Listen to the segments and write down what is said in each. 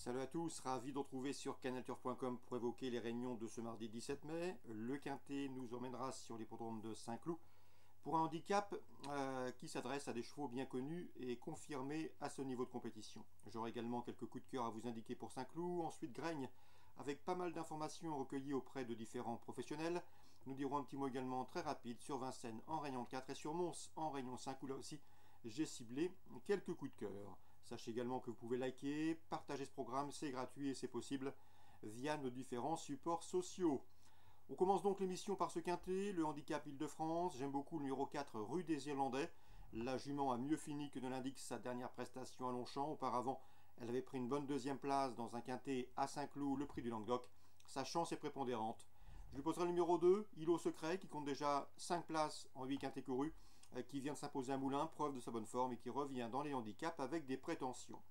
Salut à tous, ravi de retrouver sur canalturf.com pour évoquer les réunions de ce mardi 17 mai. Le quintet nous emmènera sur l'hippodrome de Saint-Cloud pour un handicap qui s'adresse à des chevaux bien connus et confirmés à ce niveau de compétition. J'aurai également quelques coups de cœur à vous indiquer pour Saint-Cloud, ensuite Graigne avec pas mal d'informations recueillies auprès de différents professionnels. Nous dirons un petit mot également très rapide sur Vincennes en réunion 4 et sur Mons en réunion 5 où là aussi j'ai ciblé quelques coups de cœur. Sachez également que vous pouvez liker, partager ce programme, c'est gratuit et c'est possible via nos différents supports sociaux. On commence donc l'émission par ce quintet, le handicap Île-de-France. J'aime beaucoup le numéro 4, Rue des Irlandais. La jument a mieux fini que ne l'indique sa dernière prestation à Longchamp. Auparavant, elle avait pris une bonne deuxième place dans un quintet à Saint-Cloud, le prix du Languedoc. Sa chance est prépondérante. Je lui poserai le numéro 2, Îlot Secret, qui compte déjà 5 places en 8 quintets courus, qui vient de s'imposer à Moulins, preuve de sa bonne forme et qui revient dans les handicaps avec des prétentions.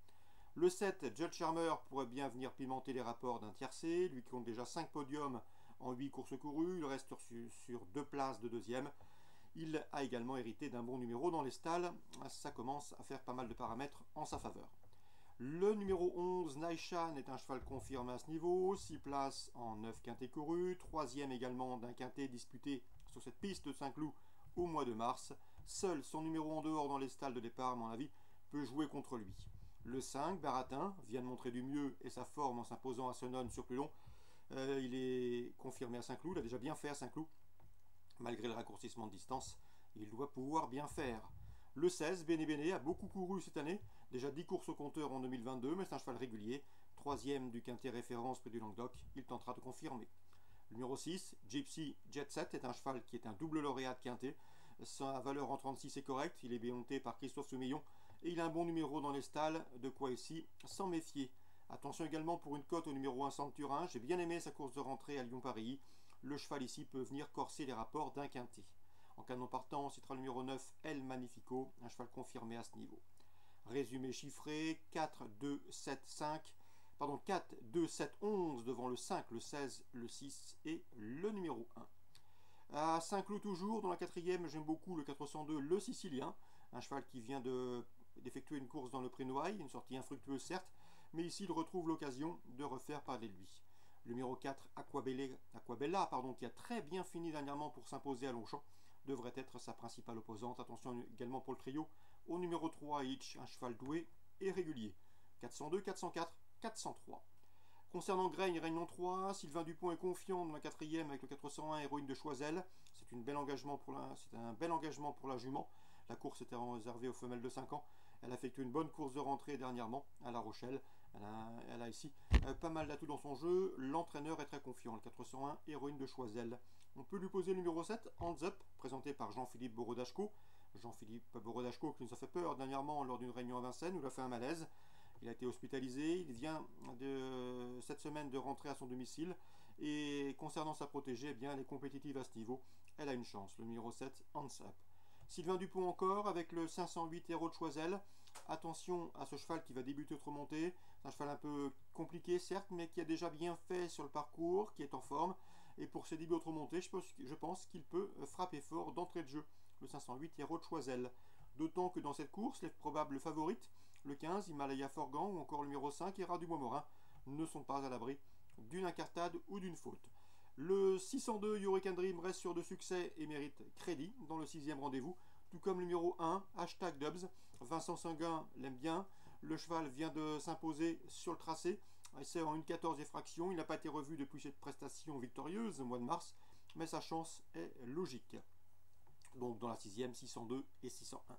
Le 7, Judge Charmer, pourrait bien venir pimenter les rapports d'un tiercé, lui qui compte déjà 5 podiums en 8 courses courues, il reste sur 2 places de deuxième. Il a également hérité d'un bon numéro dans les stalles, ça commence à faire pas mal de paramètres en sa faveur. Le numéro 11, Naishan, est un cheval confirmé à ce niveau, 6 places en 9 quintets courus, 3e également d'un quintet disputé sur cette piste de Saint-Cloud au mois de mars. Seul son numéro en dehors dans les stalles de départ, à mon avis, peut jouer contre lui. Le 5, Baratin, vient de montrer du mieux et sa forme en s'imposant à Sonone sur plus long. Il est confirmé à Saint-Cloud, il a déjà bien fait à Saint-Cloud. Malgré le raccourcissement de distance, il doit pouvoir bien faire. Le 16, Béné Béné, a beaucoup couru cette année, déjà 10 courses au compteur en 2022, mais c'est un cheval régulier. 3e du quintet référence près du Languedoc, il tentera de confirmer. Le numéro 6, Gypsy Jet Set, est un cheval qui est un double lauréat de quintet. Sa valeur en 36 est correcte, il est béonté par Christophe Soumillon et il a un bon numéro dans les stalles, de quoi ici s'en méfier. Attention également pour une cote au numéro 1 Centurin, j'ai bien aimé sa course de rentrée à Lyon-Paris. Le cheval ici peut venir corser les rapports d'un quintet. En cas de non partant, on citera le numéro 9, El Magnifico, un cheval confirmé à ce niveau. Résumé chiffré, 4, 2, 7, 5, pardon, 4, 2, 7, 11 devant le 5, le 16, le 6 et le numéro 1. À Saint-Cloud toujours, dans la 4e, j'aime beaucoup le 402, le Sicilien, un cheval qui vient d'effectuer une course dans le prix Noailles, une sortie infructueuse certes, mais ici il retrouve l'occasion de refaire parler de lui. Le numéro 4, Aquabella, qui a très bien fini dernièrement pour s'imposer à Longchamp, devrait être sa principale opposante. Attention également pour le trio, au numéro 3, Hitch, un cheval doué et régulier. 402, 404, 403. Concernant Graigne, réunion 3, Sylvain Dupont est confiant dans la 4e avec le 401, Héroïne de Choiseul. C'est un bel engagement pour la jument. La course était réservée aux femelles de 5 ans. Elle a effectué une bonne course de rentrée dernièrement à La Rochelle. Elle a ici pas mal d'atouts dans son jeu. L'entraîneur est très confiant, le 401, Héroïne de Choiseul. On peut lui poser le numéro 7, Hands Up, présenté par Jean-Philippe Borodachko. Jean-Philippe Borodachko qui nous a fait peur dernièrement lors d'une réunion à Vincennes où il a fait un malaise. Il a été hospitalisé, il vient cette semaine de rentrer à son domicile et concernant sa protégée, eh bien, elle est compétitive à ce niveau, elle a une chance, le numéro 7, Hands Up. Sylvain Dupont encore avec le 508 Héros de Choiseul. Attention à ce cheval qui va débuter autre montée. C'est un cheval un peu compliqué certes, mais qui a déjà bien fait sur le parcours, qui est en forme. Et pour ses débuts autre montée, je pense qu'il peut frapper fort d'entrée de jeu, le 508 Héros de Choiseul. D'autant que dans cette course, les probables favorites, le 15, Himalaya Forgan ou encore le numéro 5, Héra du Morin, ne sont pas à l'abri d'une incartade ou d'une faute. Le 602 Hurricane Dream reste sur de succès et mérite crédit dans le 6e rendez-vous, tout comme le numéro 1, hashtag Dubs. Vincent Seguin l'aime bien, le cheval vient de s'imposer sur le tracé, c'est en 1,14 effraction, il n'a pas été revu depuis cette prestation victorieuse au mois de mars, mais sa chance est logique. Donc dans la 6e, 602 et 601.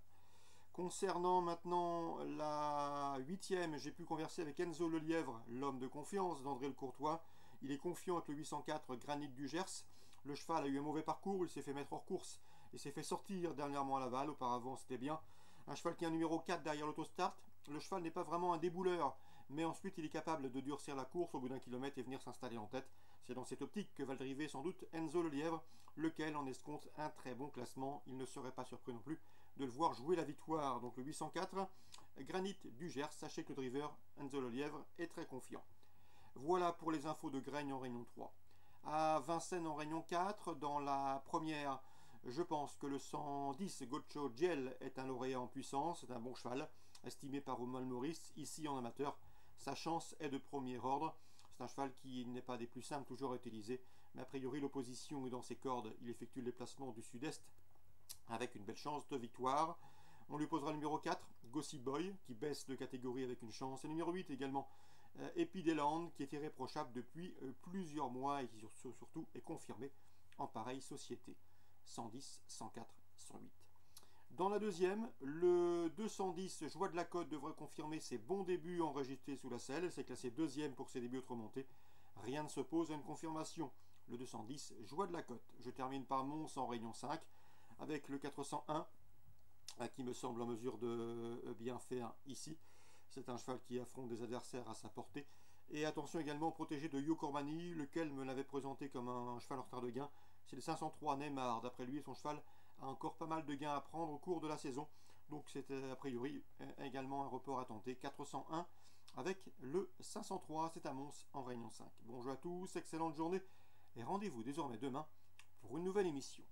Concernant maintenant la 8e, j'ai pu converser avec Enzo Lelièvre, l'homme de confiance d'André Le Courtois. Il est confiant avec le 804 Granit du Gers. Le cheval a eu un mauvais parcours, il s'est fait mettre hors course et s'est fait sortir dernièrement à Laval. Auparavant, c'était bien. Un cheval qui a un numéro 4 derrière l'autostart. Le cheval n'est pas vraiment un débouleur, mais ensuite il est capable de durcir la course au bout d'un kilomètre et venir s'installer en tête. C'est dans cette optique que va driver sans doute Enzo Lelièvre, lequel en escompte un très bon classement. Il ne serait pas surpris non plus de le voir jouer la victoire. Donc le 804, Granit du Gers, sachez que le driver Enzo Lelièvre est très confiant. Voilà pour les infos de Graigne en réunion 3. À Vincennes en réunion 4, dans la première, je pense que le 110 Gocho Gel est un lauréat en puissance, c'est un bon cheval, estimé par Romain Maurice, ici en amateur. Sa chance est de premier ordre. C'est un cheval qui n'est pas des plus simples toujours à utiliser, mais a priori l'opposition est dans ses cordes. Il effectue le déplacement du sud-est avec une belle chance de victoire. On lui posera le numéro 4, Gossip Boy, qui baisse de catégorie avec une chance. Et le numéro 8 également, Epideland, qui est irréprochable depuis plusieurs mois et qui surtout est confirmé en pareille société. 110, 104, 108. Dans la deuxième, le 210 Joie de la Côte devrait confirmer ses bons débuts enregistrés sous la selle. C'est classé deuxième pour ses débuts remontés. Rien ne s'oppose à une confirmation. Le 210 Joie de la Côte. Je termine par Mons en réunion 5 avec le 401 qui me semble en mesure de bien faire ici. C'est un cheval qui affronte des adversaires à sa portée. Et attention également protégé de Yo Cormani, lequel me l'avait présenté comme un cheval en retard de gain. C'est le 503 Neymar. D'après lui, son cheval a encore pas mal de gains à prendre au cours de la saison. Donc c'est a priori également un report à tenter. 401 avec le 503. C'est à Mons en réunion 5. Bonjour à tous, excellente journée. Et rendez-vous désormais demain pour une nouvelle émission.